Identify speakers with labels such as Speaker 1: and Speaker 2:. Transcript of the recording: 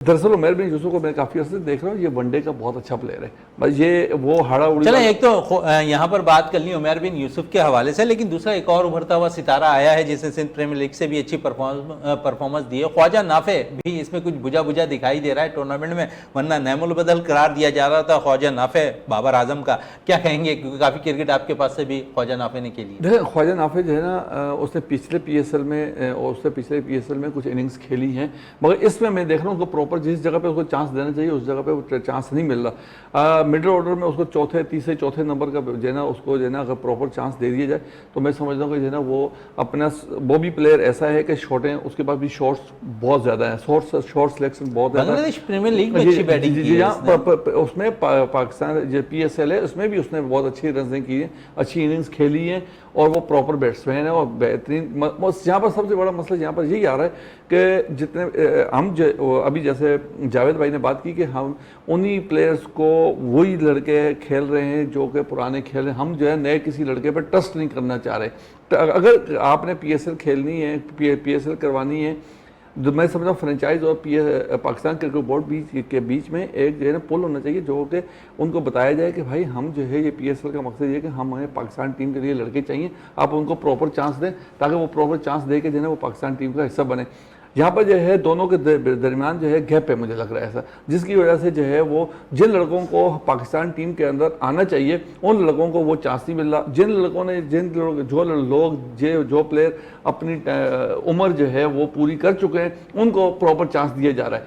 Speaker 1: दरअसल उमर बिन यूसुफ को मैं काफ़ी अर्से से देख रहा हूँ, ये वनडे का बहुत अच्छा प्लेयर है। बस ये वो हाड़ा उड़ी
Speaker 2: चलें, एक तो यहाँ पर बात कर ली उमर बिन यूसुफ के हवाले से, लेकिन दूसरा एक और उभरता हुआ सितारा आया है जिसने सिंध प्रीमियर लीग से भी अच्छी परफॉर्मेंस दी है। ख्वाजा नाफे भी इसमें कुछ बुझा बुझा दिखाई दे रहा है टूर्नामेंट में, वरना नैमुल बदल करार दिया जा रहा था ख्वाजा नाफे बाबर आजम का। क्या कहेंगे, क्योंकि काफ़ी क्रिकेट आपके पास से भी ख्वाजा नाफे ने खेली।
Speaker 1: देखिए ख्वाजा नाफे जो है ना, उसने पिछले PSL में कुछ इनिंग्स खेली हैं, मगर इसमें मैं देख रहा हूँ उसको प्रॉपर जिस जगह पे उसको चांस देना चाहिए उस जगह पे वो चांस नहीं मिल रहा। मिडिल ऑर्डर में उसको तीसरे चौथे नंबर का जो है ना, उसको जो है ना अगर प्रॉपर चांस दे दिया जाए तो मैं समझता हूँ कि जो है ना वो भी प्लेयर ऐसा है कि शॉट है, उसके पास भी शॉट्स बहुत ज़्यादा है, शॉर्ट सिलेक्शन बहुत ज़्यादा।
Speaker 2: बांग्लादेश प्रीमियर लीग में अच्छी बैटिंग की है
Speaker 1: उसमें पाकिस्तान जो PSL है उसमें भी उसने बहुत अच्छी रन्स की हैं, अच्छी इनिंग्स खेली हैं और वो प्रॉपर बैट्समैन है और बेहतरीन। यहाँ पर सबसे बड़ा मसला यहाँ पर यही आ रहा है कि जितने हम अभी जैसे जावेद भाई ने बात की कि हम उन्हीं प्लेयर्स को वही लड़के खेल रहे हैं जो कि पुराने खेल रहे हैं, हम जो है नए किसी लड़के पर ट्रस्ट नहीं करना चाह रहे। तो अगर आपने PSL खेलनी है, PSL करवानी है, तो मैं समझता हूँ फ्रेंचाइज और पाकिस्तान क्रिकेट बोर्ड के बीच में एक जो है ना पुल होना चाहिए, जो कि उनको बताया जाए कि भाई हम जो है ये PSL का मकसद ये है कि हमें पाकिस्तान टीम के लिए लड़के चाहिए, आप उनको प्रॉपर चांस दें ताकि वो प्रॉपर चांस दे के जो है ना वो पाकिस्तान टीम का हिस्सा बने। यहाँ पर जो है दोनों के दरमियान जो है गैप है, मुझे लग रहा है ऐसा, जिसकी वजह से जो है वो जिन लड़कों को पाकिस्तान टीम के अंदर आना चाहिए उन लड़कों को वो चांस नहीं मिल रहा। जो प्लेयर अपनी उम्र जो है वो पूरी कर चुके हैं उनको प्रॉपर चांस दिया जा रहा है।